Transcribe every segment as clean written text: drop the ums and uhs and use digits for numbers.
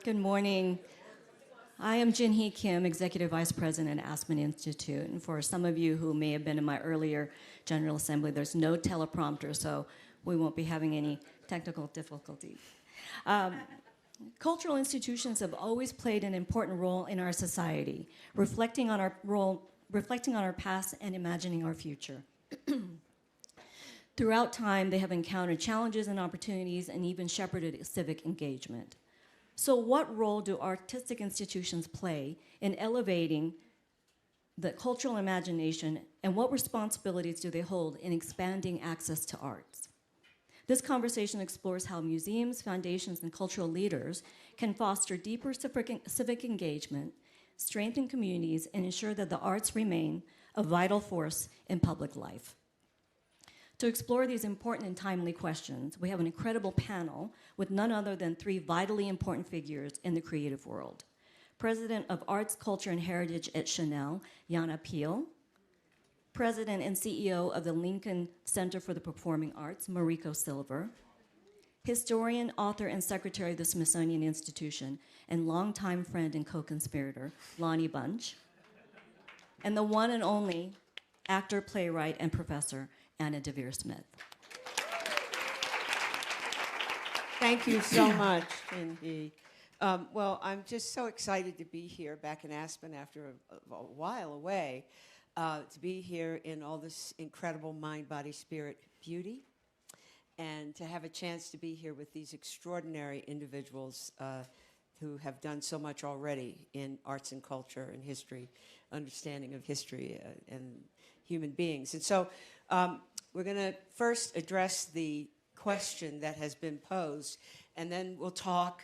Good morning. I am Jin-Hee Kim, Executive Vice President at Aspen Institute. And for some of you who may have been in my earlier General Assembly, there's no teleprompter, so we won't be having any technical difficulties. Cultural institutions have always played an important role in our society, reflecting on our past and imagining our future. Throughout time, they have encountered challenges and opportunities and even shepherded civic engagement. So what role do artistic institutions play in elevating the cultural imagination, and what responsibilities do they hold in expanding access to arts? This conversation explores how museums, foundations, and cultural leaders can foster deeper civic engagement, strengthen communities, and ensure that the arts remain a vital force in public life. To explore these important and timely questions, we have an incredible panel with none other than three vitally important figures in the creative world. President of Arts, Culture, and Heritage at Chanel, Yana Peel. President and CEO of the Lincoln Center for the Performing Arts, Mariko Silver. Historian, author, and secretary of the Smithsonian Institution, and longtime friend and co-conspirator, Lonnie Bunch. And the one and only actor, playwright, and professor, Anna DeVere Smith. Thank you so much, Cindy. Well, I'm just so excited to be here back in Aspen after a while away, to be here in all this incredible mind, body, spirit beauty, and to have a chance to be here with these extraordinary individuals who have done so much already in arts and culture and history, understanding of history and human beings. And so we're going to first address the question that has been posed, and then we'll talk,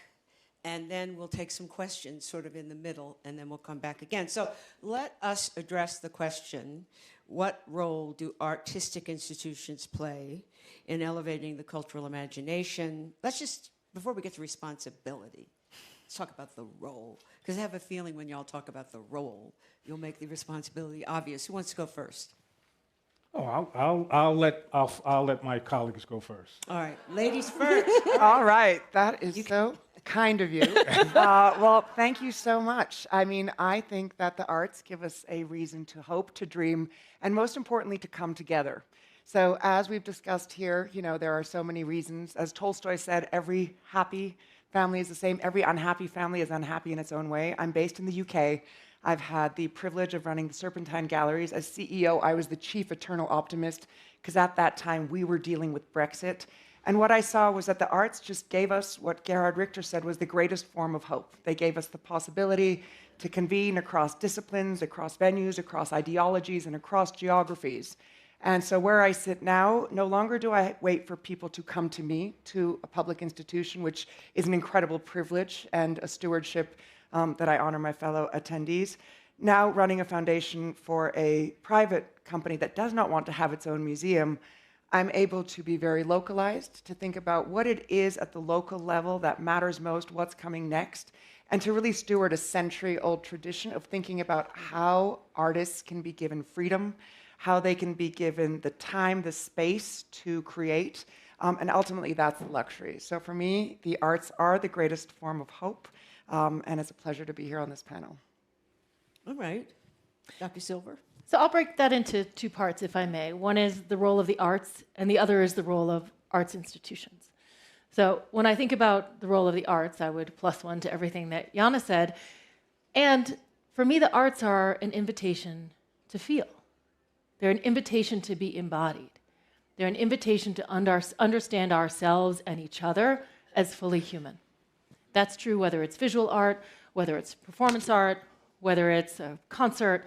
and then we'll take some questions sort of in the middle, and then we'll come back again. So let us address the question, what role do artistic institutions play in elevating the cultural imagination? Let's just, before we get to responsibility, let's talk about the role, because I have a feeling when y'all talk about the role, you'll make the responsibility obvious. Who wants to go first? Oh, I'll let my colleagues go first. All right, ladies first. All right, that is so kind of you. Well, thank you so much. I mean, I think that the arts give us a reason to hope, to dream, and most importantly, to come together. So as we've discussed here, you know, there are so many reasons. As Tolstoy said, every happy family is the same. Every unhappy family is unhappy in its own way. I'm based in the UK. I've had the privilege of running the Serpentine Galleries. As CEO, I was the chief eternal optimist, because at that time we were dealing with Brexit. And what I saw was that the arts just gave us what Gerhard Richter said was the greatest form of hope. They gave us the possibility to convene across disciplines, across venues, across ideologies, and across geographies. And so where I sit now, no longer do I wait for people to come to me, to a public institution, which is an incredible privilege and a stewardship that I honor my fellow attendees. Now running a foundation for a private company that does not want to have its own museum, I'm able to be very localized, to think about what it is at the local level that matters most, what's coming next, and to really steward a century-old tradition of thinking about how artists can be given freedom, how they can be given the time, the space to create, and ultimately that's the luxury. So for me, the arts are the greatest form of hope. And it's a pleasure to be here on this panel. All right. Dr. Silver? So I'll break that into two parts, if I may. One is the role of the arts, and the other is the role of arts institutions. So when I think about the role of the arts, I would plus one to everything that Yana said. And for me, the arts are an invitation to feel. They're an invitation to be embodied. They're an invitation to understand ourselves and each other as fully human. That's true whether it's visual art, whether it's performance art, whether it's a concert.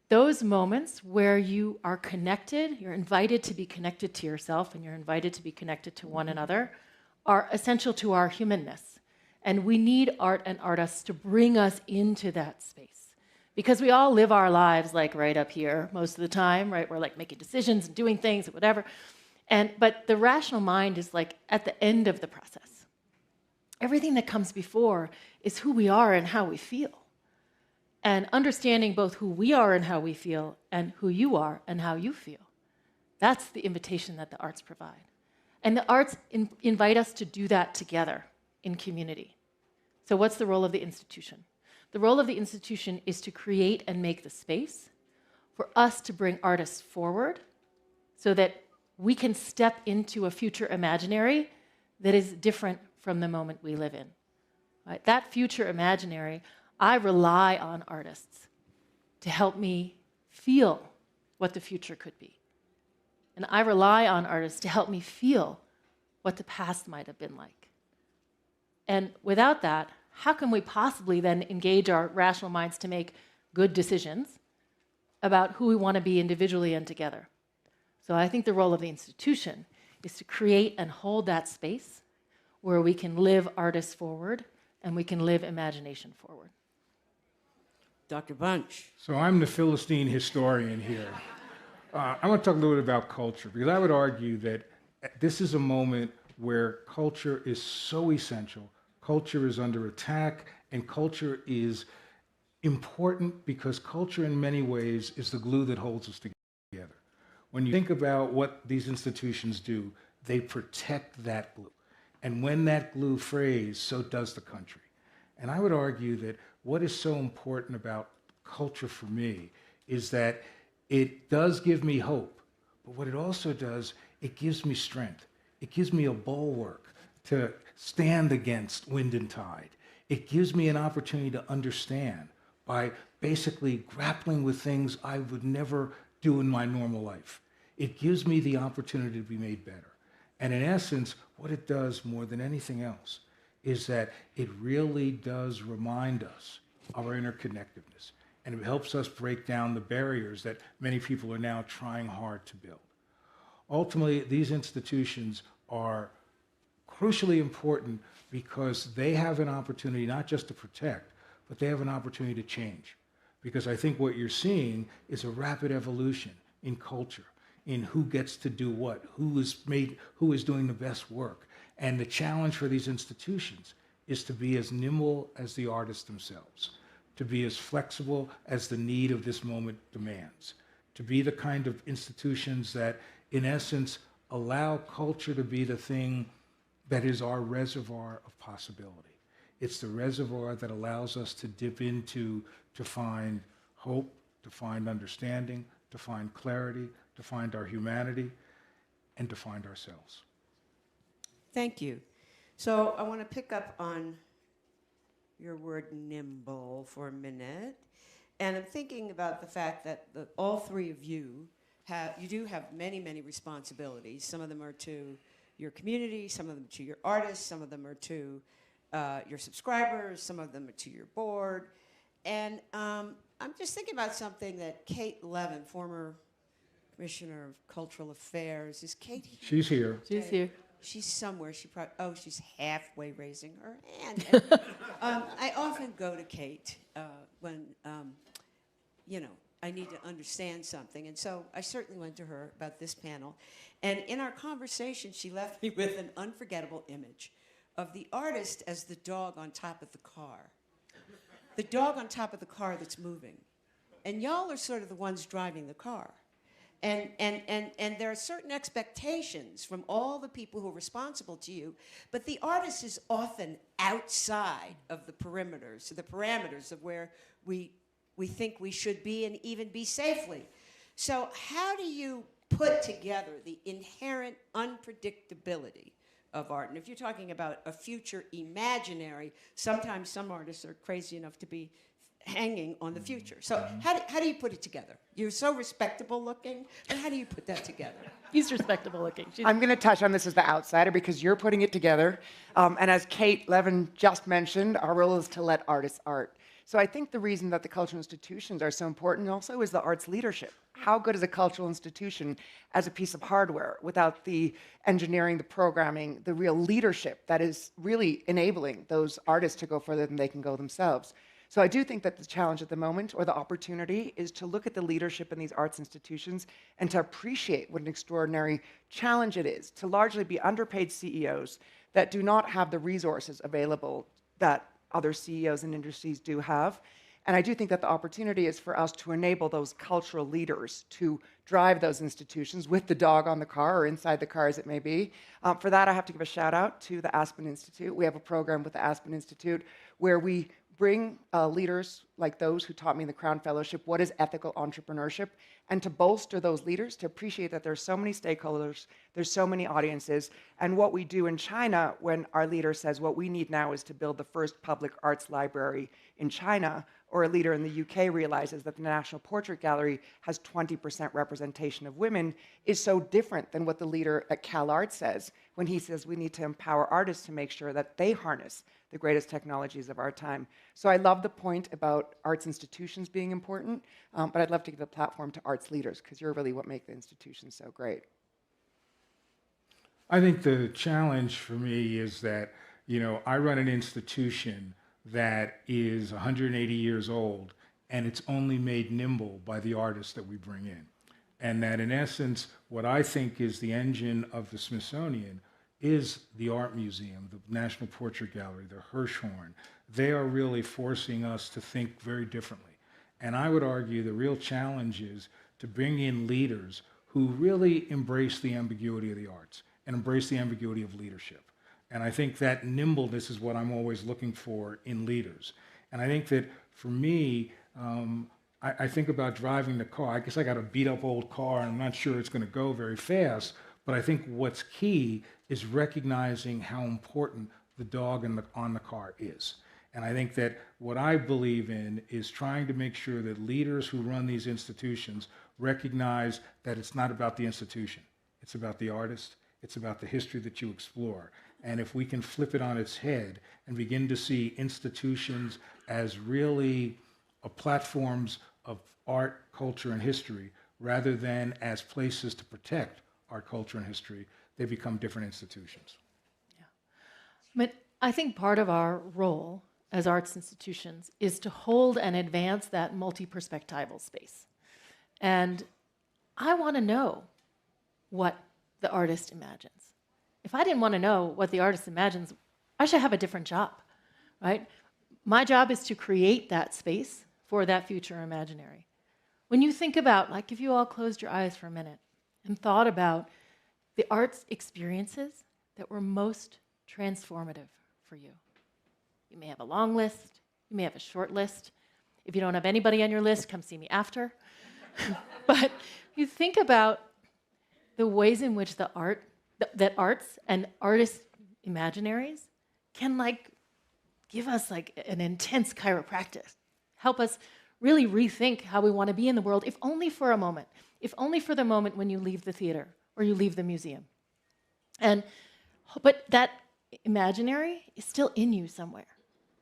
Those moments where you are connected, you're invited to be connected to yourself and you're invited to be connected to one another, are essential to our humanness. And we need art and artists to bring us into that space. Because we all live our lives like right up here most of the time, right? We're like making decisions and doing things and whatever. But the rational mind is like at the end of the process. Everything that comes before is who we are and how we feel. And understanding both who we are and how we feel and who you are and how you feel. That's the invitation that the arts provide. And the arts invite us to do that together in community. So what's the role of the institution? The role of the institution is to create and make the space for us to bring artists forward so that we can step into a future imaginary that is different from the moment we live in. Right? That future imaginary, I rely on artists to help me feel what the future could be. And I rely on artists to help me feel what the past might have been like. And without that, how can we possibly then engage our rational minds to make good decisions about who we want to be individually and together? So I think the role of the institution is to create and hold that space where we can live artists forward and we can live imagination forward. Dr. Bunch. So I'm the Philistine historian here. I want to talk a little bit about culture, because I would argue that this is a moment where culture is so essential. Culture is under attack, and culture is important because culture in many ways is the glue that holds us together. When you think about what these institutions do, they protect that glue. And when that glue frays, so does the country. And I would argue that what is so important about culture for me is that it does give me hope, but what it also does, it gives me strength. It gives me a bulwark to stand against wind and tide. It gives me an opportunity to understand by basically grappling with things I would never do in my normal life. It gives me the opportunity to be made better. And in essence, what it does more than anything else is that it really does remind us of our interconnectedness. And it helps us break down the barriers that many people are now trying hard to build. Ultimately, these institutions are crucially important because they have an opportunity not just to protect, but they have an opportunity to change. Because I think what you're seeing is a rapid evolution in culture, in who gets to do what, who is doing the best work. And the challenge for these institutions is to be as nimble as the artists themselves, to be as flexible as the need of this moment demands, to be the kind of institutions that, in essence, allow culture to be the thing that is our reservoir of possibility. It's the reservoir that allows us to dip into to find hope, to find understanding, to find clarity, to find our humanity, and to find ourselves. Thank you. So I want to pick up on your word nimble for a minute. And I'm thinking about the fact that all three of you do have many, many responsibilities. Some of them are to your community, some of them to your artists, some of them are to your subscribers, some of them are to your board. And I'm just thinking about something that Kate Levin, former Commissioner of Cultural Affairs, is Kate here? She's here. She's here. She's somewhere. She's halfway raising her hand. And, I often go to Kate when, I need to understand something. And so I certainly went to her about this panel. And in our conversation, she left me with an unforgettable image of the artist as the dog on top of the car. The dog on top of the car that's moving. And y'all are sort of the ones driving the car. And there are certain expectations from all the people who are responsible to you, but the artist is often outside of the parameters of where we think we should be and even be safely. So how do you put together the inherent unpredictability of art? And if you're talking about a future imaginary, sometimes some artists are crazy enough to be hanging on the future. So how do you put it together? You're so respectable looking, but how do you put that together? He's respectable looking. I'm going to touch on this as the outsider because you're putting it together. And as Kate Levin just mentioned, our role is to let artists art. So I think the reason that the cultural institutions are so important also is the arts leadership. How good is a cultural institution as a piece of hardware without the engineering, the programming, the real leadership that is really enabling those artists to go further than they can go themselves? So I do think that the challenge at the moment, or the opportunity, is to look at the leadership in these arts institutions and to appreciate what an extraordinary challenge it is to largely be underpaid CEOs that do not have the resources available that other CEOs and industries do have, And I do think that the opportunity is for us to enable those cultural leaders to drive those institutions with the dog on the car or inside the car as it may be. For that, I have to give a shout out to the Aspen Institute. We have a program with the Aspen Institute where we bring leaders like those who taught me in the Crown Fellowship what is ethical entrepreneurship, and to bolster those leaders, to appreciate that there's so many stakeholders, there's so many audiences, and what we do in China when our leader says what we need now is to build the first public arts library in China, or a leader in the UK realizes that the National Portrait Gallery has 20% representation of women, is so different than what the leader at CalArts says when he says we need to empower artists to make sure that they harness the greatest technologies of our time. So I love the point about arts institutions being important, but I'd love to give the platform to arts leaders, because you're really what make the institutions so great. I think the challenge for me is that, I run an institution that is 180 years old, and it's only made nimble by the artists that we bring in. And that in essence, what I think is the engine of the Smithsonian is the Art Museum, the National Portrait Gallery, the Hirshhorn. They are really forcing us to think very differently. And I would argue the real challenge is to bring in leaders who really embrace the ambiguity of the arts and embrace the ambiguity of leadership. And I think that nimbleness is what I'm always looking for in leaders. And I think that for me, I think about driving the car. I guess I got a beat up old car and I'm not sure it's going to go very fast, but I think what's key is recognizing how important the dog on the car is. And I think that what I believe in is trying to make sure that leaders who run these institutions recognize that it's not about the institution. It's about the artist. It's about the history that you explore. And if we can flip it on its head and begin to see institutions as really platforms of art, culture, and history, rather than as places to protect art, culture, and history, they become different institutions. Yeah. But I think part of our role as arts institutions is to hold and advance that multi-perspectival space. And I want to know what the artist imagines. If I didn't want to know what the artist imagines, I should have a different job, right? My job is to create that space for that future imaginary. When you think about, like if you all closed your eyes for a minute and thought about the arts experiences that were most transformative for you. You may have a long list, you may have a short list. If you don't have anybody on your list, come see me after. But you think about the ways in which the that arts and artist imaginaries can give us an intense chiropractic, help us really rethink how we want to be in the world, if only for a moment, if only for the moment when you leave the theater or you leave the museum. But that imaginary is still in you somewhere.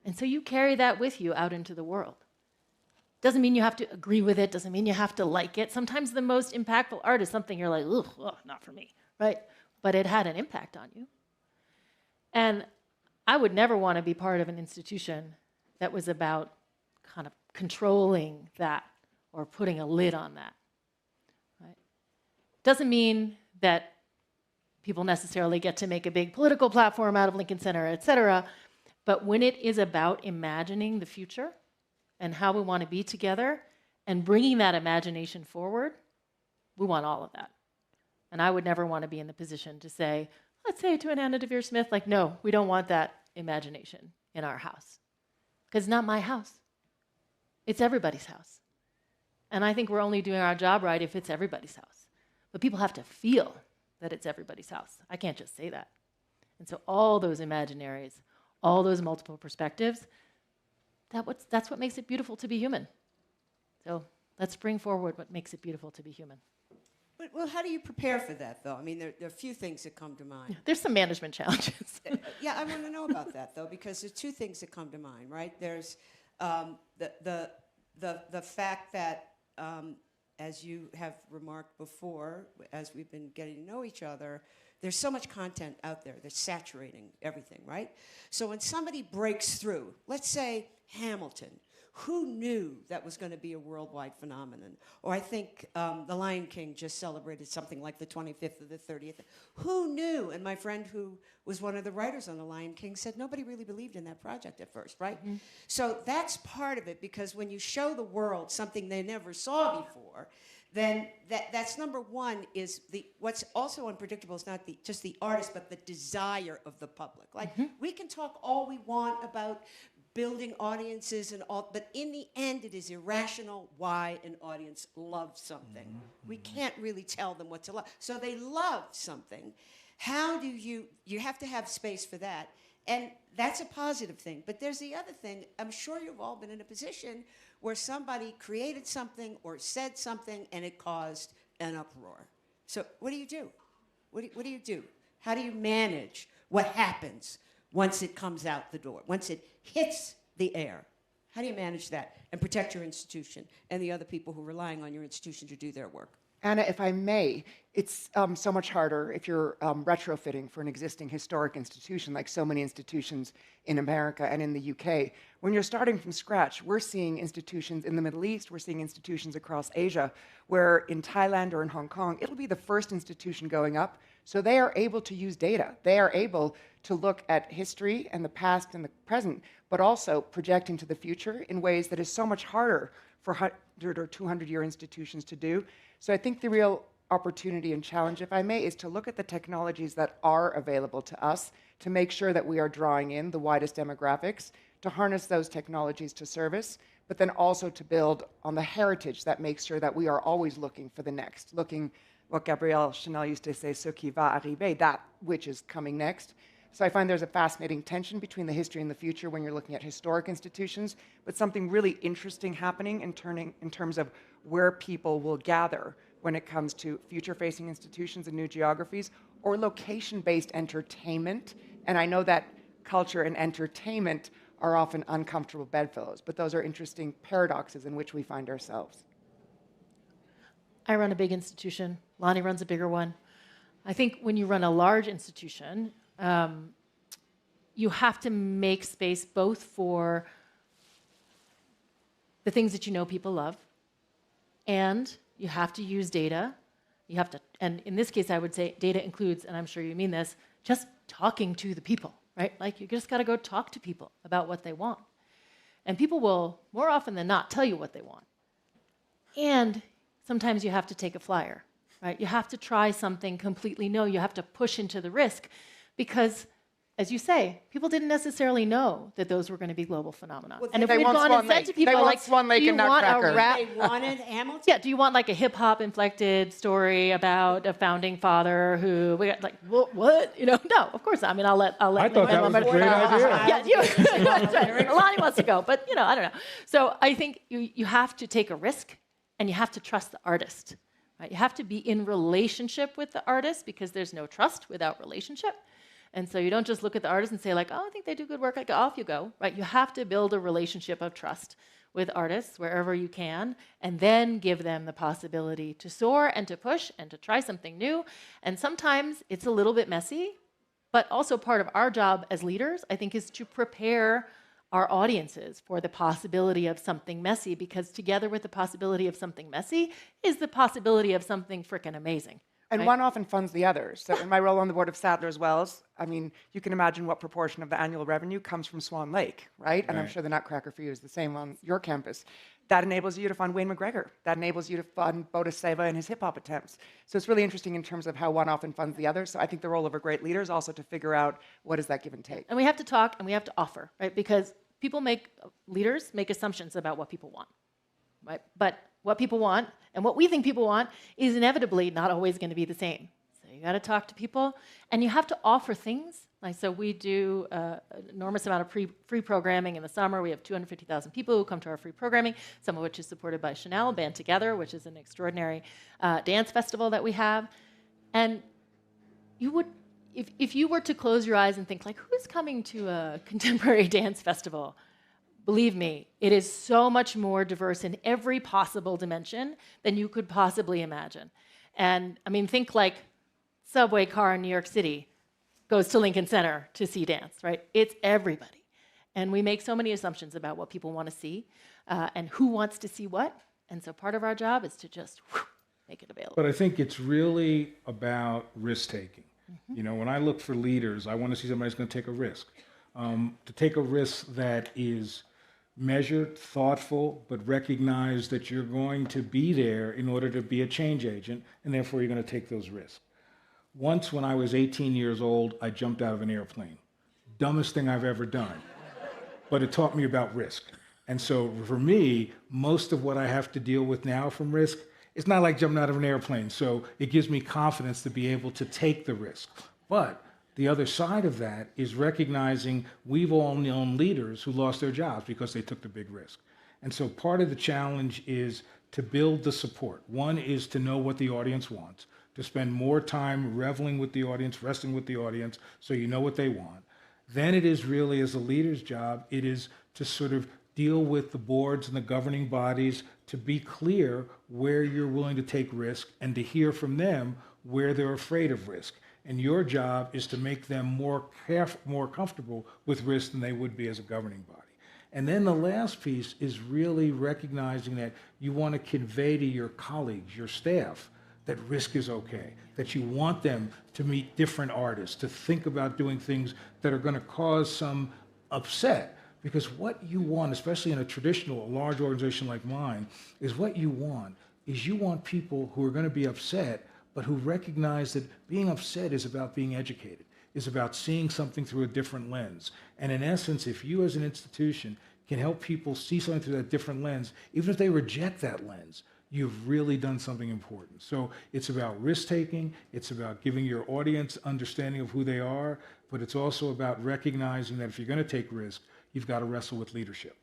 And so you carry that with you out into the world. Doesn't mean you have to agree with it, doesn't mean you have to like it. Sometimes the most impactful art is something you're like, ugh, not for me, right? But it had an impact on you. And I would never want to be part of an institution that was about kind of controlling that or putting a lid on that, right? Doesn't mean that people necessarily get to make a big political platform out of Lincoln Center, et cetera. But when it is about imagining the future and how we want to be together and bringing that imagination forward, we want all of that. And I would never want to be in the position to say, let's say to an Anna DeVere Smith, no, we don't want that imagination in our house. Because it's not my house. It's everybody's house. And I think we're only doing our job right if it's everybody's house. But people have to feel that it's everybody's house. I can't just say that. And so all those imaginaries, all those multiple perspectives, that's what makes it beautiful to be human. So let's bring forward what makes it beautiful to be human. Well, how do you prepare for that, though? I mean, there are a few things that come to mind. There's some management challenges. Yeah, I want to know about that, though, because there's two things that come to mind, right? There's the fact that, as you have remarked before, as we've been getting to know each other, there's so much content out there that's saturating everything, right? So when somebody breaks through, let's say Hamilton, Who knew that was going to be a worldwide phenomenon? Or I think The Lion King just celebrated something like the 25th or the 30th. Who knew? And my friend who was one of the writers on The Lion King said nobody really believed in that project at first, right? Mm-hmm. So that's part of it, because when you show the world something they never saw before, then that's number one. Is what's also unpredictable is not just the artist, but the desire of the public. Like, we can talk all we want about building audiences and all, but in the end, it is irrational why an audience loves something. We can't really tell them what to love. So they love something. How do you have to have space for that. And that's a positive thing. But there's the other thing. I'm sure you've all been in a position where somebody created something or said something and it caused an uproar. So what do you do? What do you do? How do you manage what happens once it comes out the door, once it hits the air? How do you manage that and protect your institution and the other people who are relying on your institution to do their work? Anna, if I may, it's so much harder if you're retrofitting for an existing historic institution, like so many institutions in America and in the UK. When you're starting from scratch, we're seeing institutions in the Middle East, we're seeing institutions across Asia, where in Thailand or in Hong Kong, it'll be the first institution going up, so they are able to use data. They are able to look at history and the past and the present, but also project into the future in ways that is so much harder for 100 or 200-year institutions to do. So I think the real opportunity and challenge, if I may, is to look at the technologies that are available to us to make sure that we are drawing in the widest demographics, to harness those technologies to service, but then also to build on the heritage that makes sure that we are always looking for the next, looking, what Gabrielle Chanel used to say, ce qui va arriver, that which is coming next. So I find there's a fascinating tension between the history and the future when you're looking at historic institutions, but something really interesting happening in terms of where people will gather when it comes to future-facing institutions and new geographies, or location-based entertainment. And I know that culture and entertainment are often uncomfortable bedfellows, but those are interesting paradoxes in which we find ourselves. I run a big institution. Lonnie runs a bigger one. I think when you run a large institution, you have to make space both for the things that you know people love, and you have to use data. You have to, and in this case, I would say data includes, and I'm sure you mean this, just talking to the people, right? Like, you just got to go talk to people about what they want. And people will, more often than not, tell you what they want. And sometimes you have to take a flyer, right? You have to try something completely new. You have to push into the risk because, as you say, people didn't necessarily know that those were going to be global phenomena. Well, and if they we'd want gone Swan and said Lake. to people, They want like, Swan Lake do you and want a Nutcracker. rap? They wanted Hamilton? Yeah, do you want like a hip-hop inflected story about a founding father who, we got like, what? You know, no, of course not. I mean, I'll let I thought that was a great idea. Yeah, you, Lonnie wants to go, but, you know, I don't know. So I think you have to take a risk and you have to trust the artist. Right? You have to be in relationship with the artist because there's no trust without relationship. And so you don't just look at the artist and say like, oh, I think they do good work, like, off you go, right? You have to build a relationship of trust with artists wherever you can, and then give them the possibility to soar and to push and to try something new. And sometimes it's a little bit messy, but also part of our job as leaders, I think, is to prepare our audiences for the possibility of something messy, because together with the possibility of something messy is the possibility of something frickin' amazing. And right? one often funds the other. So in my role on the board of Sadler's Wells, I mean, you can imagine what proportion of the annual revenue comes from Swan Lake, right? And I'm sure the Nutcracker for you is the same on your campus. That enables you to fund Wayne McGregor. That enables you to fund Boris Seva and his hip-hop attempts. So it's really interesting in terms of how one often funds the other. So I think the role of a great leader is also to figure out what is that give and take. And we have to talk and we have to offer, right? Because leaders make assumptions about what people want, right? But what people want and what we think people want is inevitably not always going to be the same. So you got to talk to people, and you have to offer things. Like, so we do an enormous amount of free programming in the summer. We have 250,000 people who come to our free programming, some of which is supported by Chanel, Band Together, which is an extraordinary dance festival that we have. And you would, if you were to close your eyes and think, like, who's coming to a contemporary dance festival? Believe me, it is so much more diverse in every possible dimension than you could possibly imagine. And I mean, think like subway car in New York City goes to Lincoln Center to see dance, right? It's everybody. And we make so many assumptions about what people want to see and who wants to see what. And so part of our job is to just make it available. But I think it's really about risk taking. You know, when I look for leaders, I want to see somebody who's going to take a risk. To take a risk that is measured, thoughtful, but recognize that you're going to be there in order to be a change agent, and therefore you're going to take those risks. Once, when I was 18 years old, I jumped out of an airplane. Dumbest thing I've ever done. But it taught me about risk. And so for me, most of what I have to deal with now from risk, it's not like jumping out of an airplane. So it gives me confidence to be able to take the risk. But the other side of that is recognizing we've all known leaders who lost their jobs because they took the big risk. And so part of the challenge is to build the support. One is to know what the audience wants, to spend more time reveling with the audience, resting with the audience, so you know what they want. Then it is really, as a leader's job, it is to sort of deal with the boards and the governing bodies to be clear where you're willing to take risk and to hear from them where they're afraid of risk. And your job is to make them more comfortable with risk than they would be as a governing body. And then the last piece is really recognizing that you want to convey to your colleagues, your staff, that risk is okay, that you want them to meet different artists, to think about doing things that are going to cause some upset. Because what you want, especially in a large organization like mine, is what you want people who are going to be upset, but who recognize that being upset is about being educated, is about seeing something through a different lens. And in essence, if you as an institution can help people see something through that different lens, even if they reject that lens, you've really done something important. So it's about risk-taking, it's about giving your audience understanding of who they are, but it's also about recognizing that if you're going to take risk, you've got to wrestle with leadership.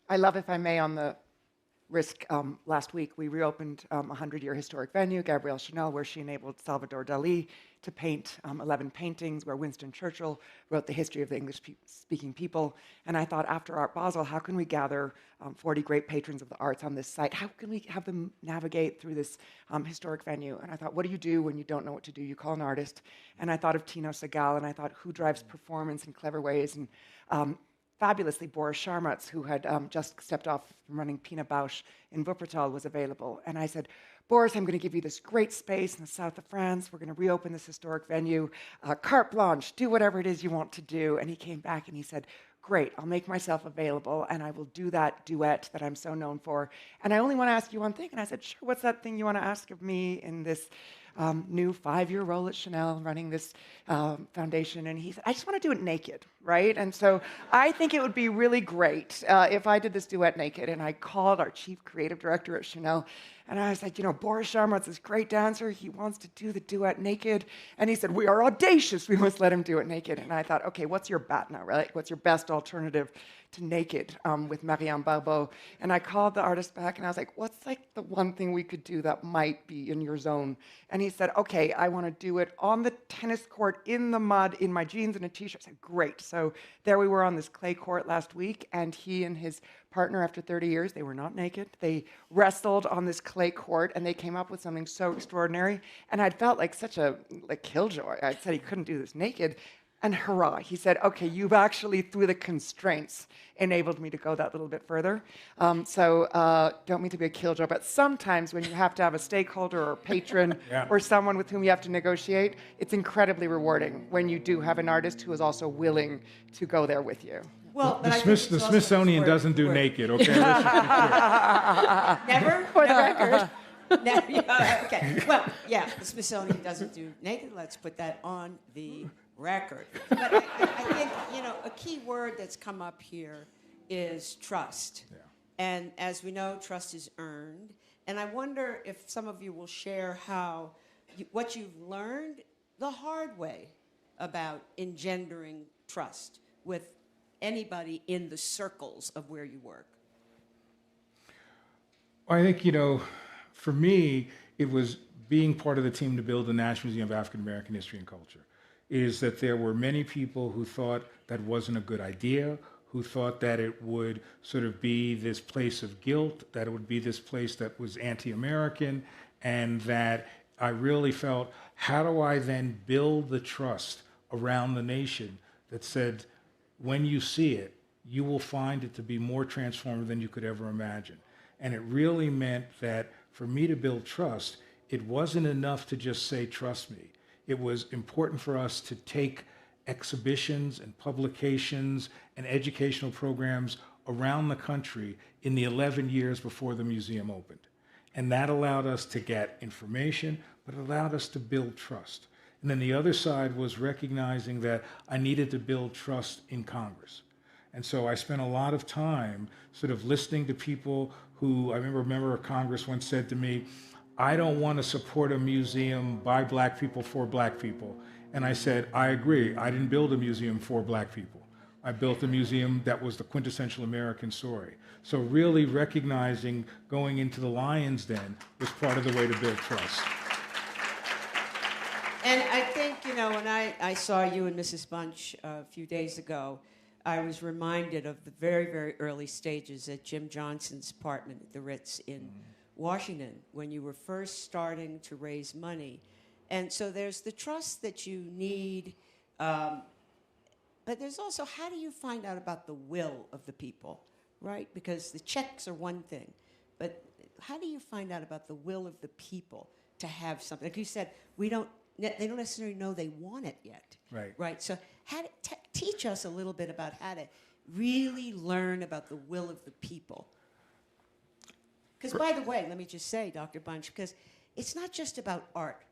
I love, if I may, on the risk, last week we reopened a 100-year historic venue, Gabrielle Chanel, where she enabled Salvador Dali to paint 11 paintings, where Winston Churchill wrote the history of the English-speaking people. And I thought, after Art Basel, how can we gather 40 great patrons of the arts on this site? How can we have them navigate through this historic venue? And I thought, what do you do when you don't know what to do? You call an artist. And I thought of Tino Segal, and I thought, who drives performance in clever ways? And fabulously, Boris Sharmats, who had just stepped off from running Pina Bausch in Wuppertal, was available. And I said, Boris, I'm going to give you this great space in the south of France. We're going to reopen this historic venue. Carte blanche, do whatever it is you want to do. And he came back and he said, great, I'll make myself available and I will do that duet that I'm so known for. And I only want to ask you one thing. And I said, sure, what's that thing you want to ask of me in this new 5-year role at Chanel, running this foundation? And he said, I just want to do it naked, right? And so I think it would be really great if I did this duet naked. And I called our chief creative director at Chanel, and I was like, you know, Boris Sharmats is this great dancer. He wants to do the duet naked. And he said, we are audacious. We must let him do it naked. And I thought, okay, what's your bat now, right? What's your best alternative to naked with Marianne Barbeau? And I called the artist back, and I was like, what's like the one thing we could do that might be in your zone? And he said, okay, I want to do it on the tennis court in the mud in my jeans and a t-shirt. I said, great. So there we were on this clay court last week, and he and his partner, after 30 years, they were not naked. They wrestled on this clay court, and they came up with something so extraordinary. And I'd felt like such a killjoy. I said he couldn't do this naked. And hurrah, he said, okay, you've actually, through the constraints, enabled me to go that little bit further. Don't mean to be a killjoy, but sometimes when you have to have a stakeholder or a patron or someone with whom you have to negotiate, it's incredibly rewarding when you do have an artist who is also willing to go there with you. Well, The Smithsonian doesn't do naked, okay? Never? For the record. Okay. Well, yeah, the Smithsonian doesn't do naked. Let's put that on the record. But I think, you know, a key word that's come up here is trust. Yeah. And as we know, trust is earned. And I wonder if some of you will share what you've learned the hard way about engendering trust with anybody in the circles of where you work. I think, you know, for me, it was being part of the team to build the National Museum of African American History and Culture, is that there were many people who thought that wasn't a good idea, who thought that it would sort of be this place of guilt, that it would be this place that was anti-American, and that I really felt, how do I then build the trust around the nation that said, when you see it, you will find it to be more transformative than you could ever imagine. And it really meant that for me to build trust, it wasn't enough to just say, trust me. It was important for us to take exhibitions and publications and educational programs around the country in the 11 years before the museum opened. And that allowed us to get information, but it allowed us to build trust. And then the other side was recognizing that I needed to build trust in Congress. And so I spent a lot of time sort of listening to people who, I remember a member of Congress once said to me, I don't want to support a museum by black people for black people. And I said, I agree. I didn't build a museum for black people. I built a museum that was the quintessential American story. So really recognizing going into the lion's den was part of the way to build trust. And I think, you know, when I saw you and Mrs. Bunch a few days ago, I was reminded of the very, very early stages at Jim Johnson's apartment at the Ritz in Washington, when you were first starting to raise money. And so there's the trust that you need, but there's also, how do you find out about the will of the people, right? Because the checks are one thing, but how do you find out about the will of the people to have something? Like you said, they don't necessarily know they want it yet. Right. Right. So teach us a little bit about how to really learn about the will of the people. Because, by the way, let me just say, Dr. Bunch, because it's not just about art.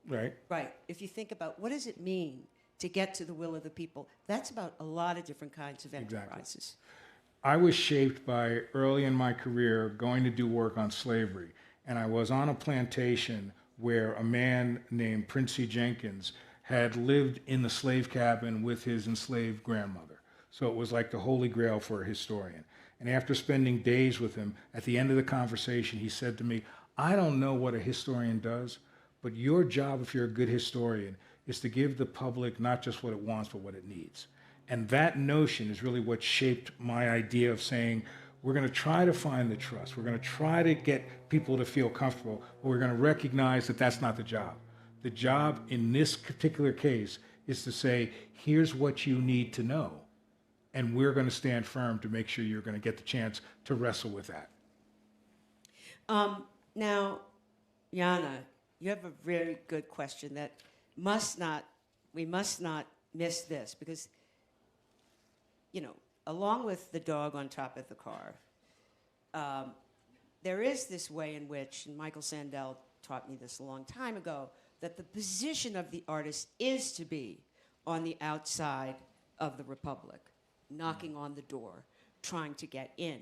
Right. Right. If you think about what does it mean to get to the will of the people, that's about a lot of different kinds of enterprises. Exactly. I was shaped by, early in my career, going to do work on slavery. And I was on a plantation where a man named Princey Jenkins had lived in the slave cabin with his enslaved grandmother. So it was like the holy grail for a historian. And after spending days with him, at the end of the conversation, he said to me, I don't know what a historian does, but your job, if you're a good historian, is to give the public not just what it wants, but what it needs. And that notion is really what shaped my idea of saying, we're going to try to find the trust. We're going to try to get people to feel comfortable, but we're going to recognize that that's not the job. The job in this particular case is to say, here's what you need to know. And we're going to stand firm to make sure you're going to get the chance to wrestle with that. Now, Jana, you have a very good question that we must not miss this, because, you know, along with the dog on top of the car, there is this way in which, and Michael Sandel taught me this a long time ago, that the position of the artist is to be on the outside of the Republic, knocking on the door, trying to get in.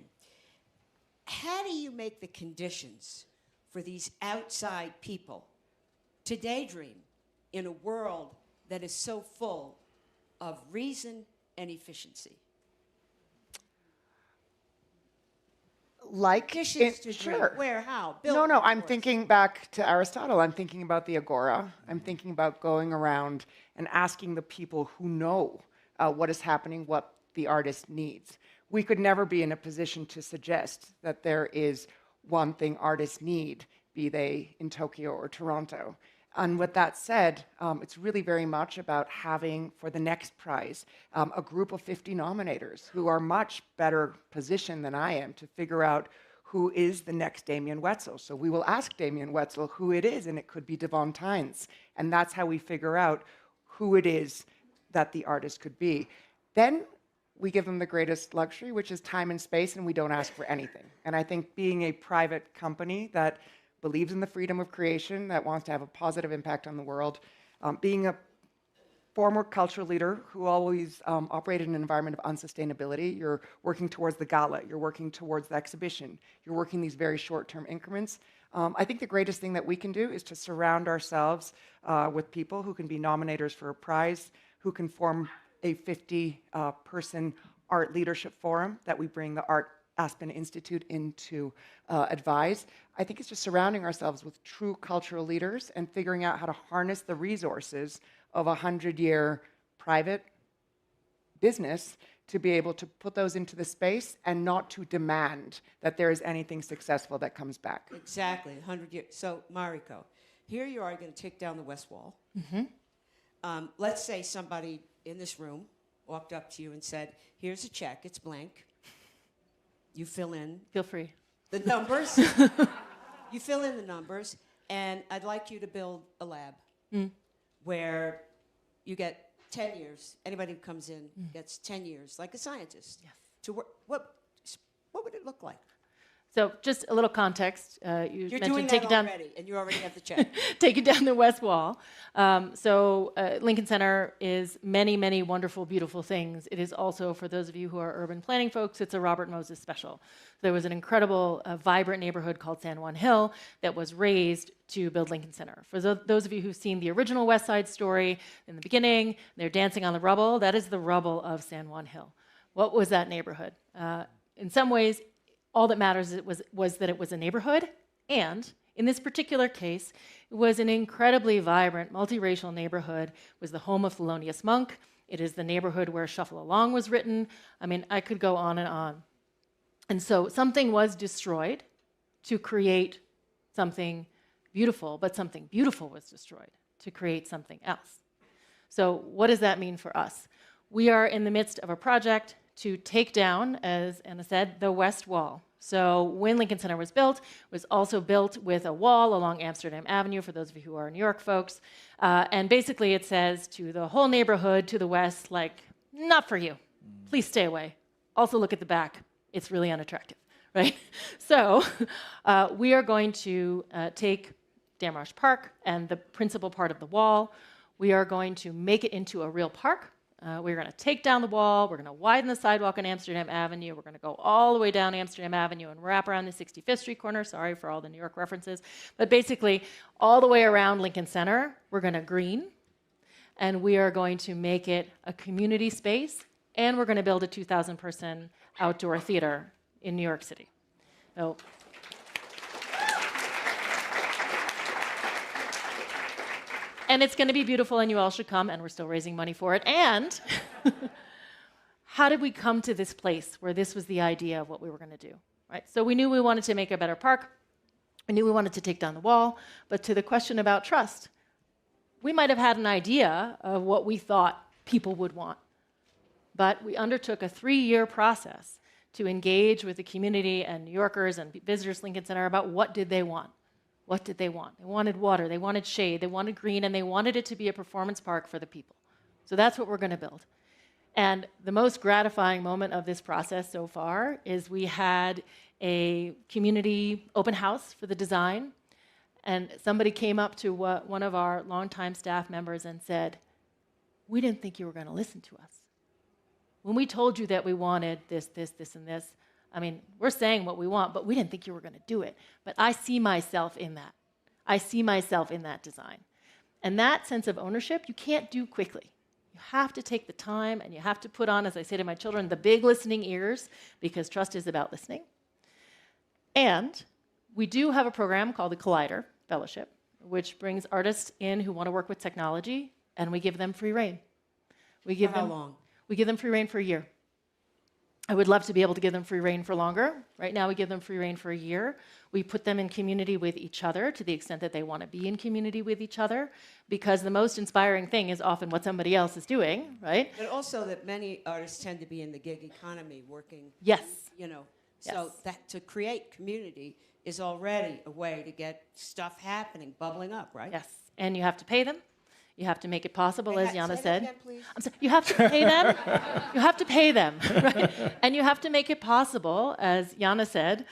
How do you make the conditions for these outside people to daydream in a world that is so full of reason and efficiency? Like, Conditions to dream. sure. Where, how? No, I'm course. thinking back to Aristotle. I'm thinking about the agora. I'm thinking about going around and asking the people who know what is happening, what the artist needs. We could never be in a position to suggest that there is one thing artists need, be they in Tokyo or Toronto. And with that said, it's really very much about having, for the next prize, a group of 50 nominators who are much better positioned than I am to figure out who is the next Damien Wetzel. So we will ask Damien Wetzel who it is, and it could be Devon Tynes. And that's how we figure out who it is that the artist could be. Then we give them the greatest luxury, which is time and space, and we don't ask for anything. And I think being a private company that believes in the freedom of creation, that wants to have a positive impact on the world, being a former cultural leader who always operated in an environment of unsustainability, you're working towards the gala, you're working towards the exhibition, you're working these very short-term increments. I think the greatest thing that we can do is to surround ourselves with people who can be nominators for a prize, who can form a 50-person art leadership forum that we bring the Aspen Institute in to advise. I think it's just surrounding ourselves with true cultural leaders and figuring out how to harness the resources of a 100-year private business to be able to put those into the space and not to demand that there is anything successful that comes back. Exactly, 100 years. So, Mariko, here you are going to take down the West Wall. Mm-hmm. Let's say somebody in this room walked up to you and said, here's a check, it's blank. You fill in Feel free. the numbers. You fill in the numbers, and I'd like you to build a lab where you get 10 years. Anybody who comes in gets 10 years, like a scientist. Yes. To work. What would it look like? So just a little context. You You're mentioned doing take that it down. already, and you already have the check. Take it down the west wall. Lincoln Center is many, many wonderful, beautiful things. It is also, for those of you who are urban planning folks, it's a Robert Moses special. There was an incredible, vibrant neighborhood called San Juan Hill that was raised to build Lincoln Center. For those of you who've seen the original West Side Story in the beginning, they're dancing on the rubble. That is the rubble of San Juan Hill. What was that neighborhood? In some ways, all that matters was that it was a neighborhood, and in this particular case, it was an incredibly vibrant, multiracial neighborhood. It was the home of Thelonious Monk. It is the neighborhood where Shuffle Along was written. I mean, I could go on and on. And so something was destroyed to create something beautiful, but something beautiful was destroyed to create something else. So what does that mean for us? We are in the midst of a project to take down, as Anna said, the West Wall. So when Lincoln Center was built, it was also built with a wall along Amsterdam Avenue, for those of you who are New York folks. And basically it says to the whole neighborhood to the west, like, not for you. Please stay away. Also look at the back. It's really unattractive, right? So we are going to take Damrosch Park and the principal part of the wall. We are going to make it into a real park. We're going to take down the wall. We're going to widen the sidewalk on Amsterdam Avenue. We're going to go all the way down Amsterdam Avenue and wrap around the 65th Street corner. Sorry for all the New York references. But basically, all the way around Lincoln Center, we're going to green. And we are going to make it a community space. And we're going to build a 2,000-person outdoor theater in New York City. So, and it's going to be beautiful, and you all should come, and we're still raising money for it. And how did we come to this place where this was the idea of what we were going to do? Right? So we knew we wanted to make a better park. We knew we wanted to take down the wall. But to the question about trust, we might have had an idea of what we thought people would want. But we undertook a 3-year process to engage with the community and New Yorkers and visitors to Lincoln Center about what did they want. What did they want? They wanted water, they wanted shade, they wanted green, and they wanted it to be a performance park for the people. So that's what we're going to build. And the most gratifying moment of this process so far is we had a community open house for the design, and somebody came up to one of our longtime staff members and said, "We didn't think you were going to listen to us. When we told you that we wanted this, this, this, and this, I mean, we're saying what we want, but we didn't think you were going to do it. But I see myself in that. I see myself in that design." And that sense of ownership, you can't do quickly. You have to take the time, and you have to put on, as I say to my children, the big listening ears, because trust is about listening. And we do have a program called the Collider Fellowship, which brings artists in who want to work with technology, and we give them free rein. We give For how them, long? We give them free rein for a year. I would love to be able to give them free rein for longer. Right now, we give them free rein for a year. We put them in community with each other to the extent that they want to be in community with each other, because the most inspiring thing is often what somebody else is doing, right? But also that many artists tend to be in the gig economy working. Yes. You know, so Yes. that to create community is already a way to get stuff happening, bubbling up, right? Yes. And you have to pay them. You have to make it possible, as Jana Say that said. again, please. I'm sorry, you have to pay them. You have to pay them, right? And you have to make it possible, as Jana said,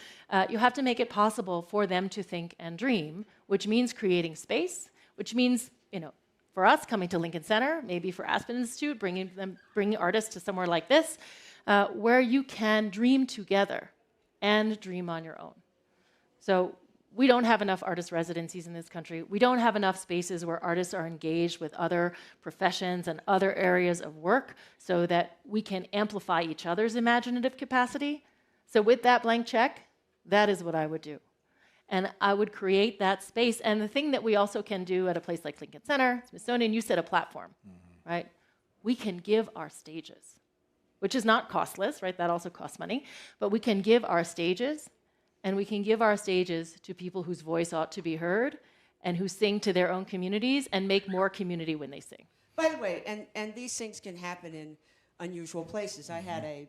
you have to make it possible for them to think and dream, which means creating space, which means, you know, for us coming to Lincoln Center, maybe for Aspen Institute, bringing artists to somewhere like this, where you can dream together and dream on your own. So we don't have enough artist residencies in this country. We don't have enough spaces where artists are engaged with other professions and other areas of work so that we can amplify each other's imaginative capacity. So with that blank check, that is what I would do. And I would create that space. And the thing that we also can do at a place like Lincoln Center, Smithsonian, you said a platform, right? We can give our stages, which is not costless, right? That also costs money. But we can give our stages. And we can give our stages to people whose voice ought to be heard and who sing to their own communities and make more community when they sing. By the way, and these things can happen in unusual places. I had a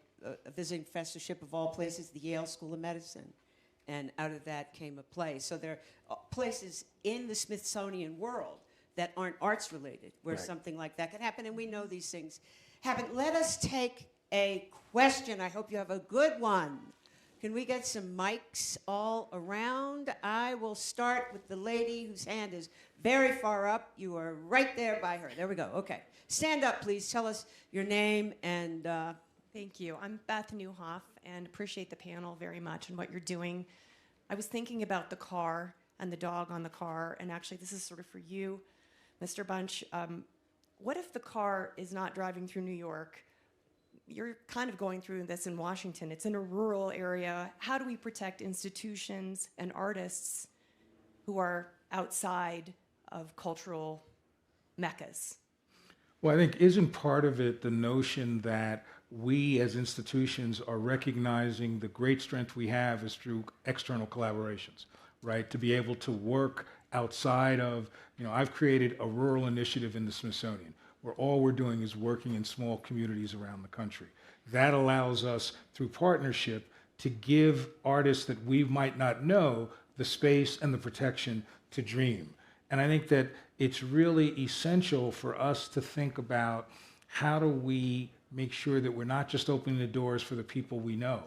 visiting professorship of all places, the Yale School of Medicine, and out of that came a play. So there are places in the Smithsonian world that aren't arts related, where Right. something like that can happen, and we know these things happen. Let us take a question. I hope you have a good one. Can we get some mics all around? I will start with the lady whose hand is very far up. You are right there by her. There we go. Okay. Stand up, please. Tell us your name and... Thank you. I'm Beth Newhoff and appreciate the panel very much and what you're doing. I was thinking about the car and the dog on the car, and actually this is sort of for you, Mr. Bunch. What if the car is not driving through New York? You're kind of going through this in Washington. It's in a rural area. How do we protect institutions and artists who are outside of cultural meccas? Well, I think isn't part of it the notion that we as institutions are recognizing the great strength we have is through external collaborations, right? To be able to work outside of, I've created a rural initiative in the Smithsonian where all we're doing is working in small communities around the country. That allows us, through partnership, to give artists that we might not know the space and the protection to dream. And I think that it's really essential for us to think about how do we make sure that we're not just opening the doors for the people we know,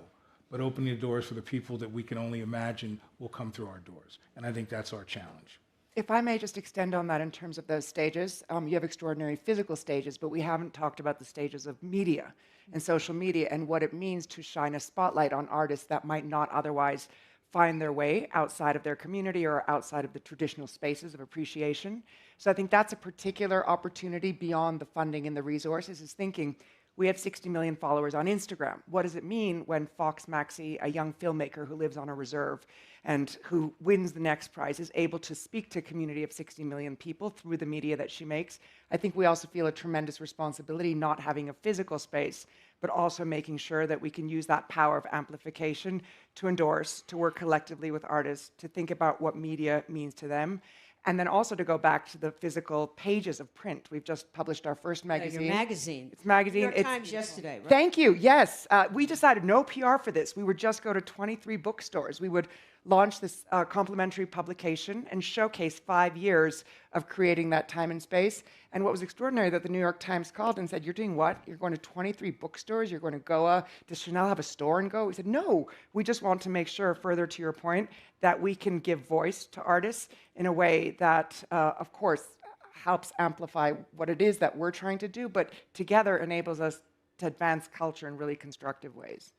but opening the doors for the people that we can only imagine will come through our doors. And I think that's our challenge. If I may just extend on that in terms of those stages, you have extraordinary physical stages, but we haven't talked about the stages of media and social media and what it means to shine a spotlight on artists that might not otherwise find their way outside of their community or outside of the traditional spaces of appreciation. So I think that's a particular opportunity beyond the funding and the resources, is thinking, we have 60 million followers on Instagram. What does it mean when Fox Maxey, a young filmmaker who lives on a reserve and who wins the next prize, is able to speak to a community of 60 million people through the media that she makes? I think we also feel a tremendous responsibility not having a physical space, but also making sure that we can use that power of amplification to endorse, to work collectively with artists, to think about what media means to them. And then also to go back to the physical pages of print. We've just published our first magazine. Your magazine. It's magazine. New York Times yesterday, right? Thank you. Yes. We decided no PR for this. We would just go to 23 bookstores. We would launch this complimentary publication and showcase 5 years of creating that time and space. And what was extraordinary that the New York Times called and said, "You're doing what? You're going to 23 bookstores? You're going to Goa? Does Chanel have a store in Goa?" We said, "No, we just want to make sure, further to your point, that we can give voice to artists in a way that, of course, helps amplify what it is that we're trying to do, but together enables us to advance culture in really constructive ways."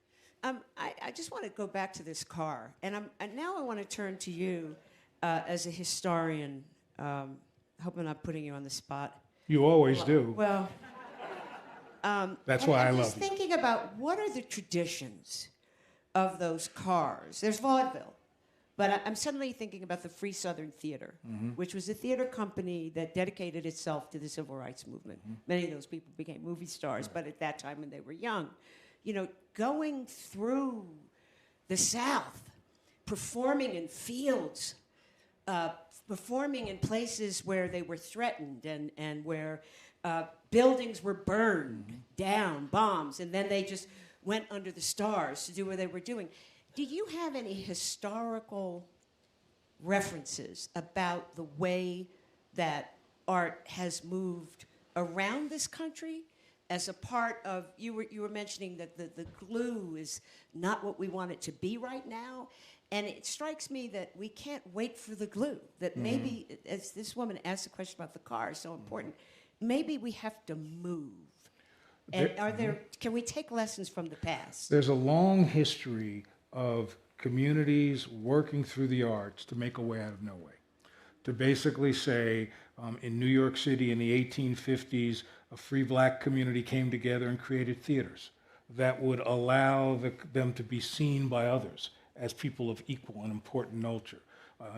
I just want to go back to this car, and now I want to turn to you as a historian. I hope I'm not putting you on the spot. You always do. Well, That's why I I'm love just you. thinking about what are the traditions of those cars. There's vaudeville, but I'm suddenly thinking about the Free Southern Theater, which was a theater company that dedicated itself to the civil rights movement. Many of those people became movie stars, but at that time when they were young, going through the South, performing in fields, performing in places where they were threatened and where buildings were burned down, bombs, and then they just went under the stars to do what they were doing. Do you have any historical references about the way that art has moved around this country as a part of, you were mentioning that the glue is not what we want it to be right now, and it strikes me that we can't wait for the glue, that maybe, as this woman asked a question about the car, so important, maybe we have to move. And can we take lessons from the past? There's a long history of communities working through the arts to make a way out of no way. To basically say, in New York City in the 1850s, a free black community came together and created theaters that would allow them to be seen by others as people of equal and important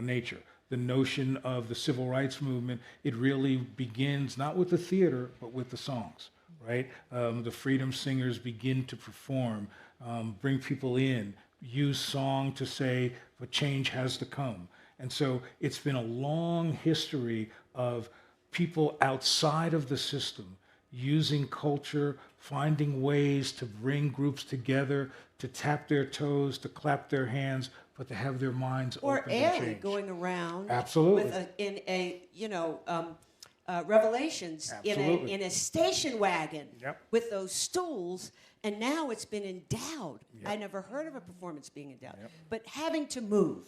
nature. The notion of the civil rights movement, it really begins not with the theater, but with the songs, right? The freedom singers begin to perform, bring people in, use song to say a change has to come. And so it's been a long history of people outside of the system using culture, finding ways to bring groups together, to tap their toes, to clap their hands, but to have their minds Or open to Ailey change. going around Absolutely. with Revelations Absolutely. in a station wagon Yep. with those stools, and now it's been endowed. Yep. I never heard of a performance being endowed, but having to move,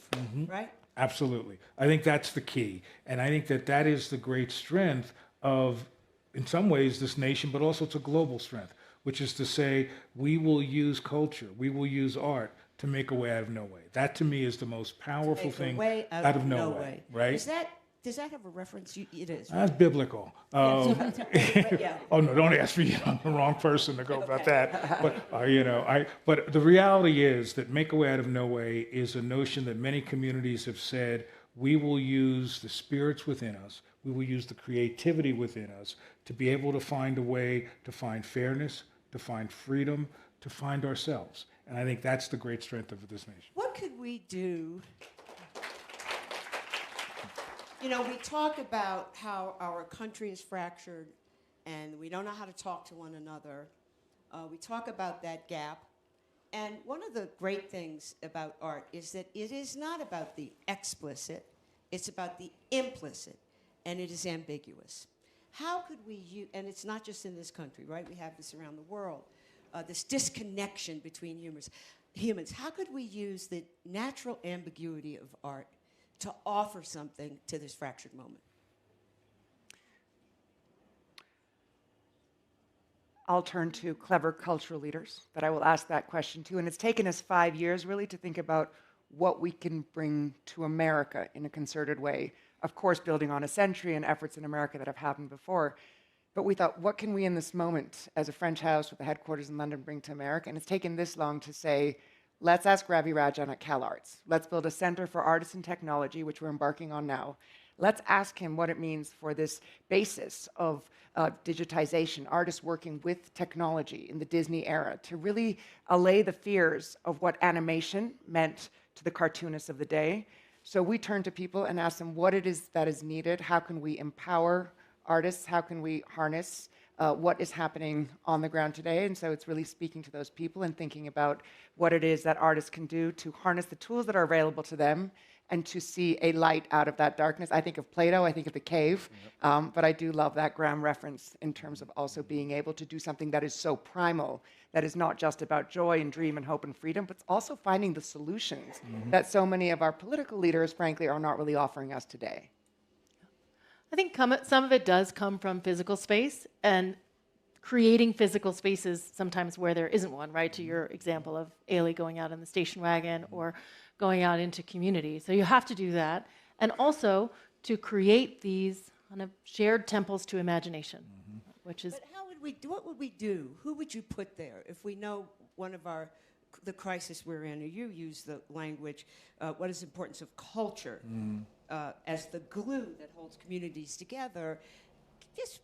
right? Absolutely. I think that's the key. And I think that that is the great strength of, in some ways, this nation, but also it's a global strength, which is to say, we will use culture, we will use art to make a way out of no way. That to me is the most powerful Make a thing way out of no way, right? Does that have a reference? It is. That's biblical. Yeah. Oh no! Don't ask me. I'm the wrong person to go about Okay. that. But But the reality is that make a way out of no way is a notion that many communities have said we will use the spirits within us, we will use the creativity within us to be able to find a way to find fairness, to find freedom, to find ourselves. And I think that's the great strength of this nation. What could we do? You know, we talk about how our country is fractured and we don't know how to talk to one another. We talk about that gap. And one of the great things about art is that it is not about the explicit, it's about the implicit, and it is ambiguous. How could we use, and it's not just in this country, right? We have this around the world, this disconnection between humans. How could we use the natural ambiguity of art to offer something to this fractured moment? I'll turn to clever cultural leaders that I will ask that question to. And it's taken us 5 years really to think about what we can bring to America in a concerted way. Of course, building on a century and efforts in America that have happened before. But we thought, what can we in this moment, as a French house with the headquarters in London, bring to America? And it's taken this long to say, let's ask Ravi Rajan at CalArts. Let's build a Center for Artists and Technology, which we're embarking on now. Let's ask him what it means for this basis of digitization, artists working with technology in the Disney era, to really allay the fears of what animation meant to the cartoonists of the day. So we turned to people and asked them what it is that is needed. How can we empower artists? How can we harness what is happening on the ground today? And so it's really speaking to those people and thinking about what it is that artists can do to harness the tools that are available to them and to see a light out of that darkness. I think of Plato, I think of the cave, but I do love that Graham reference in terms of also being able to do something that is so primal, that is not just about joy and dream and hope and freedom, but also finding the solutions that so many of our political leaders, frankly, are not really offering us today. I think some of it does come from physical space and creating physical spaces sometimes where there isn't one, right? To your example of Ailey going out in the station wagon or going out into community. So you have to do that. And also to create these kind of shared temples to imagination, which is... But how would we do, what would we do? Who would you put there if we know one of the crisis we're in, or you use the language, what is the importance of culture as the glue that holds communities together? Just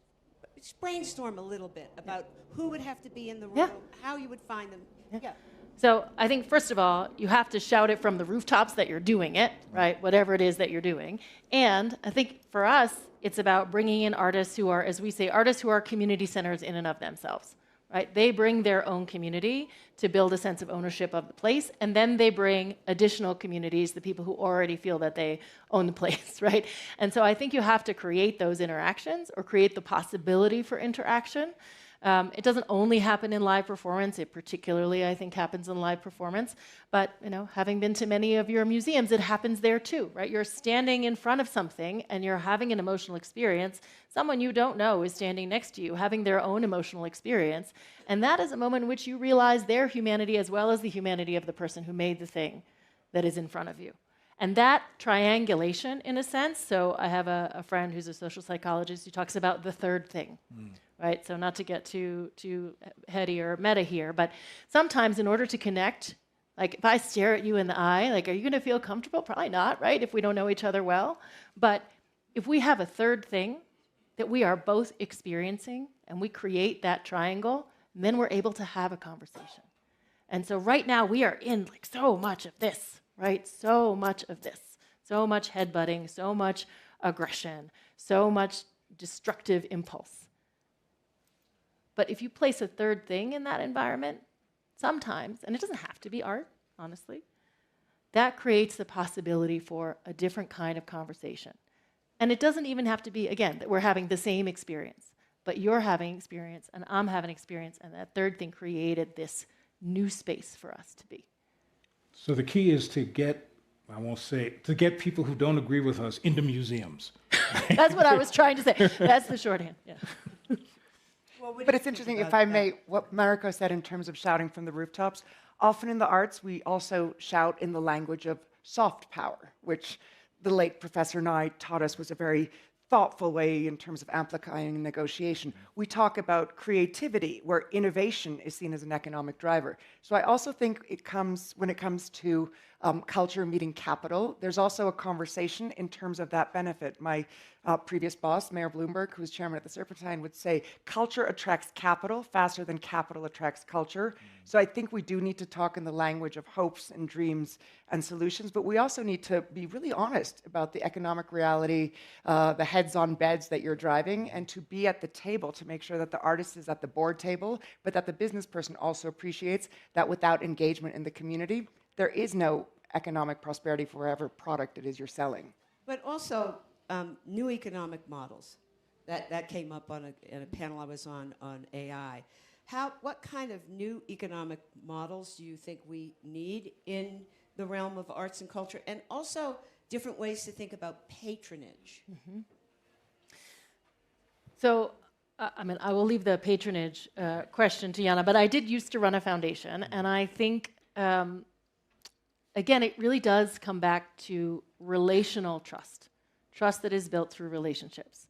brainstorm a little bit about who would have to be in the room, how you would find them. Yeah. So I think, first of all, you have to shout it from the rooftops that you're doing it, right? Whatever it is that you're doing. And I think for us, it's about bringing in artists who are, as we say, artists who are community centers in and of themselves, right? They bring their own community to build a sense of ownership of the place, and then they bring additional communities, the people who already feel that they own the place, right? And so I think you have to create those interactions or create the possibility for interaction. It doesn't only happen in live performance. It particularly, I think, happens in live performance. But, you know, having been to many of your museums, it happens there too, right? You're standing in front of something and you're having an emotional experience. Someone you don't know is standing next to you, having their own emotional experience. And that is a moment in which you realize their humanity as well as the humanity of the person who made the thing that is in front of you. And that triangulation, in a sense, so I have a friend who's a social psychologist who talks about the third thing, right? So not to get too heady or meta here, but sometimes in order to connect, like if I stare at you in the eye, like, are you going to feel comfortable? Probably not, right? If we don't know each other well. But if we have a third thing that we are both experiencing and we create that triangle, then we're able to have a conversation. And so right now we are in like so much of this, right? So much of this, so much headbutting, so much aggression, so much destructive impulse. But if you place a third thing in that environment, sometimes, and it doesn't have to be art, honestly, that creates the possibility for a different kind of conversation. And it doesn't even have to be, again, that we're having the same experience, but you're having experience and I'm having experience, and that third thing created this new space for us to be. So the key is to get, I won't say, to get people who don't agree with us into museums. That's what I was trying to say. That's the shorthand, yeah. Well, what do But you it's think interesting, about if I that? may, what Mariko said in terms of shouting from the rooftops. Often in the arts, we also shout in the language of soft power, which the late Professor Nye taught us was a very thoughtful way in terms of amplifying negotiation. We talk about creativity, where innovation is seen as an economic driver. So I also think when it comes to culture meeting capital, there's also a conversation in terms of that benefit. My previous boss, Mayor Bloomberg, who was chairman at the Serpentine, would say, culture attracts capital faster than capital attracts culture. So I think we do need to talk in the language of hopes and dreams and solutions, but we also need to be really honest about the economic reality, the heads on beds that you're driving, and to be at the table to make sure that the artist is at the board table, but that the business person also appreciates that without engagement in the community, there is no economic prosperity for whatever product it is you're selling. But also, new economic models. That came up in a panel I was on AI. What kind of new economic models do you think we need in the realm of arts and culture? And also, different ways to think about patronage. Mm-hmm. So, I will leave the patronage question to Jana, but I did used to run a foundation, and I think, again, it really does come back to relational trust that is built through relationships.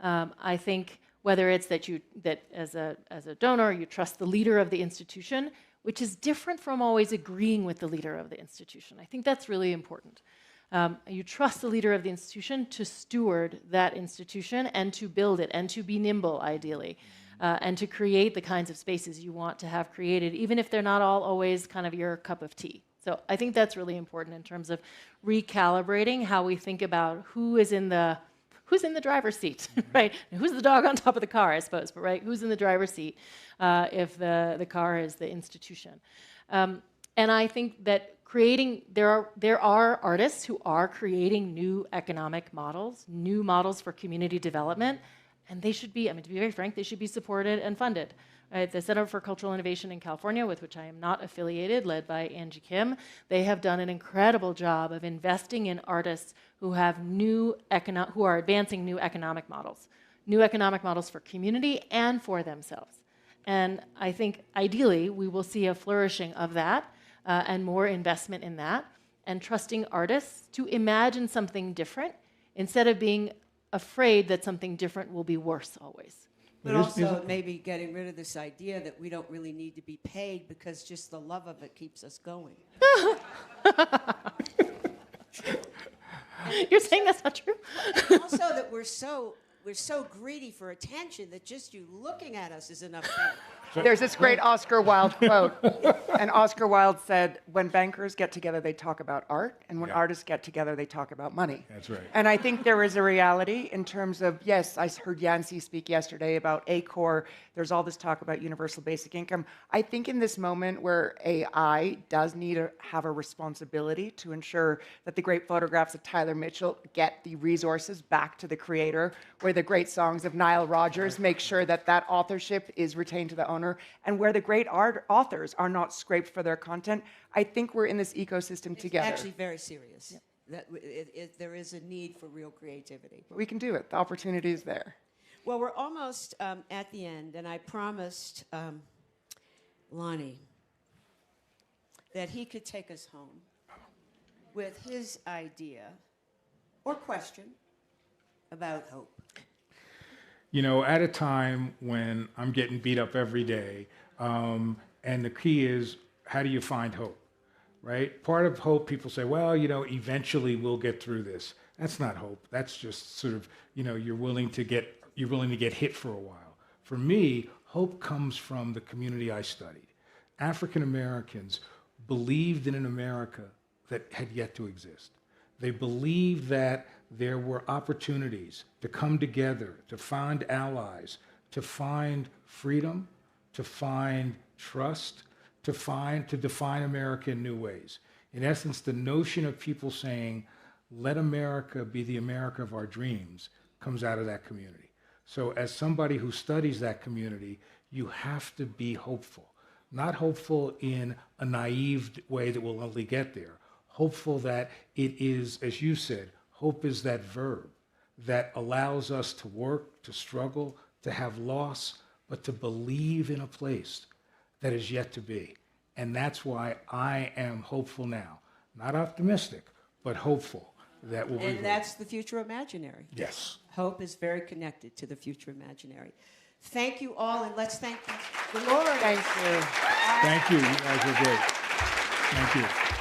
I think whether it's that as a donor, you trust the leader of the institution, which is different from always agreeing with the leader of the institution. I think that's really important. You trust the leader of the institution to steward that institution and to build it and to be nimble, ideally, and to create the kinds of spaces you want to have created, even if they're not all always kind of your cup of tea. So I think that's really important in terms of recalibrating how we think about who's in the driver's seat, right? And who's the dog on top of the car, I suppose, but right, who's in the driver's seat if the car is the institution. And I think that there are artists who are creating new economic models, new models for community development, and they should be, to be very frank, they should be supported and funded. Right? The Center for Cultural Innovation in California, with which I am not affiliated, led by Angie Kim, they have done an incredible job of investing in artists who have who are advancing new economic models for community and for themselves. And I think ideally we will see a flourishing of that and more investment in that, and trusting artists to imagine something different instead of being afraid that something different will be worse always. But also maybe getting rid of this idea that we don't really need to be paid because just the love of it keeps us going. You're saying that's not true? Also that we're so greedy for attention that just you looking at us is enough. There's this great Oscar Wilde quote, and Oscar Wilde said, when bankers get together, they talk about art, and when artists get together, they talk about money. That's right. And I think there is a reality in terms of, yes, I heard Yancy speak yesterday about ACOR. There's all this talk about universal basic income. I think in this moment where AI does need to have a responsibility to ensure that the great photographs of Tyler Mitchell get the resources back to the creator, where the great songs of Nile Rodgers make sure that that authorship is retained to the owner, and where the great authors are not scraped for their content, I think we're in this ecosystem together. It's actually very serious. That there is a need for real creativity. But we can do it. The opportunity is there. Well, we're almost at the end, and I promised Lonnie that he could take us home with his idea or question about hope. You know, at a time when I'm getting beat up every day, and the key is, how do you find hope, right? Part of hope, people say, well, you know, eventually we'll get through this. That's not hope. That's just sort of, you know, you're willing to get hit for a while. For me, hope comes from the community I studied. African Americans believed in an America that had yet to exist. They believed that there were opportunities to come together, to find allies, to find freedom, to find trust, to define America in new ways. In essence, the notion of people saying, let America be the America of our dreams, comes out of that community. So as somebody who studies that community, you have to be hopeful. Not hopeful in a naive way that will only get there. Hopeful that it is, as you said, hope is that verb that allows us to work, to struggle, to have loss, but to believe in a place that is yet to be. And that's why I am hopeful now. Not optimistic, but hopeful that we'll be. And that's the future imaginary. Yes. Hope is very connected to the future imaginary. Thank you all, and let's thank the Lord. Thank you. Thank you. You guys are great. Thank you.